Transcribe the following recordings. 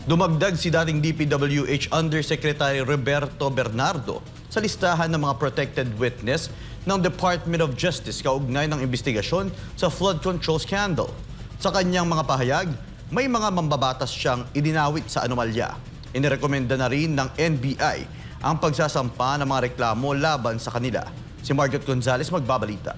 Dumagdag si dating DPWH Undersecretary Roberto Bernardo sa listahan ng mga protected witness ng Department of Justice kaugnay ng investigasyon sa flood control scandal. Sa kanyang mga pahayag, may mga mambabatas siyang idinawit sa anomalya. Inirekomenda na rin ng NBI ang pagsasampa ng mga reklamo laban sa kanila. Si Margot Gonzalez magbabalita.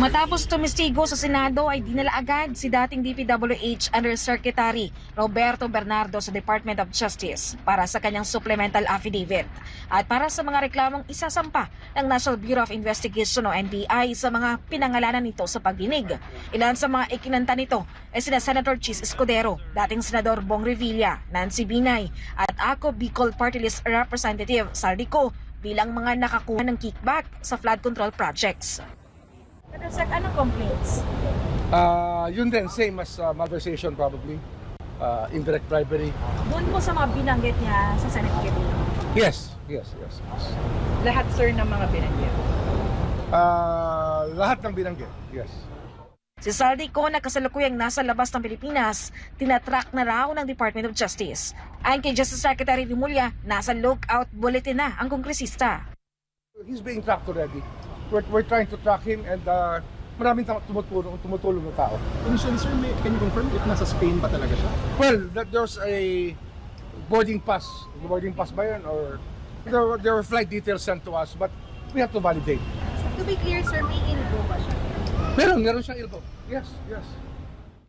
Matapos tumistigo sa Senado ay dinala agad si dating DPWH Undersecretary Roberto Bernardo sa Department of Justice para sa kanyang supplemental affidavit at para sa mga reklamong isasampa ng National Bureau of Investigation o NBI sa mga pinangalanan nito sa pagdinig. Ilan sa mga ikinanta nito ay sina Senator Chis Escudero, dating Senador Bong Revilla, Nancy Binay at ako Bicol Party List Representative Saldico bilang mga nakakuha ng kickback sa flood control projects. Pero sir, anong complaints? Yun din, same as malversation probably, indirect bribery. Doon po sa mga binanggit niya sa Senate hearing. Yes. Lahat sir ng mga binanggit. Lahat ng binanggit, yes. Si Saldico na kasalukuyang nasa labas ng Pilipinas, tinatrack na raw ng Department of Justice. Ayon kay Justice Secretary Rimulya, nasa lookout bulletin na ang kongresista. He's being tracked already. We're trying to track him and maraming tumutulong na tao. Initially, sir, can you confirm if nasa Spain ba talaga siya? Well, there's a boarding pass. Boarding pass ba yun? Or there were flight details sent to us, but we have to validate. To be clear sir, may ilgo ba siya? Meron siyang ilgo. Yes.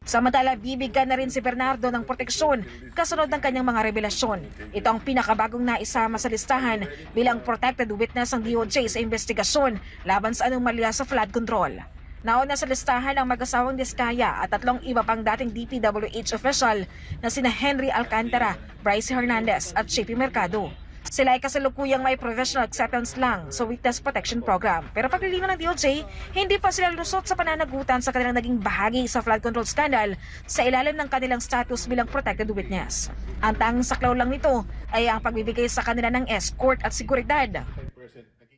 Samantala, bibigyan na rin si Bernardo ng proteksyon kasunod ng kanyang mga revelasyon. Ito ang pinakabagong naisama sa listahan bilang protected witness ng DOJ sa investigasyon laban sa anomalya sa flood control. Nauna sa listahan ang mag-asawang Diskaya at 3 iba pang dating DPWH official na sina Henry Alcantara, Bryce Hernandez at JP Mercado. Sila ay kasalukuyang may professional acceptance lang sa Witness Protection Program. Pero paglilinaw ng DOJ, hindi pa sila lusot sa pananagutan sa kanilang naging bahagi sa flood control scandal sa ilalim ng kanilang status bilang protected witness. Ang tanging saklaw lang nito ay ang pagbibigay sa kanila ng escort at seguridad.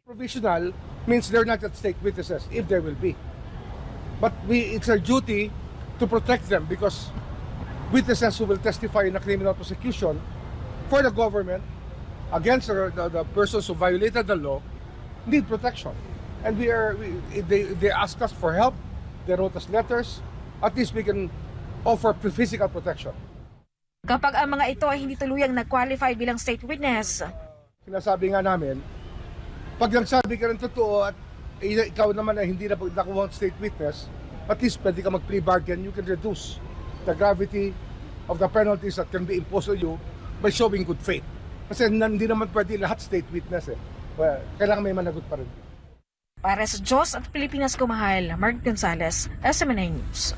Provisional means they're not at stake witnesses, if there will be. But it's our duty to protect them because witnesses who will testify in a criminal prosecution for the government against the persons who violated the law need protection. And they ask us for help, they wrote us letters, at least we can offer physical protection. Kapag ang mga ito ay hindi tuluyang nag-qualify bilang state witness, Sinasabi nga namin, pag nagsabi ka ng totoo at ikaw naman ay hindi na nakuha ng state witness, at least pwede ka mag-plea bargain, you can reduce the gravity of the penalties that can be imposed on you by showing good faith. Kasi hindi naman pwede lahat state witness eh. Well, kailangan may managot pa rin. para sa Diyos at Pilipinas ko mahal, Mark Gonzalez, SMNA News.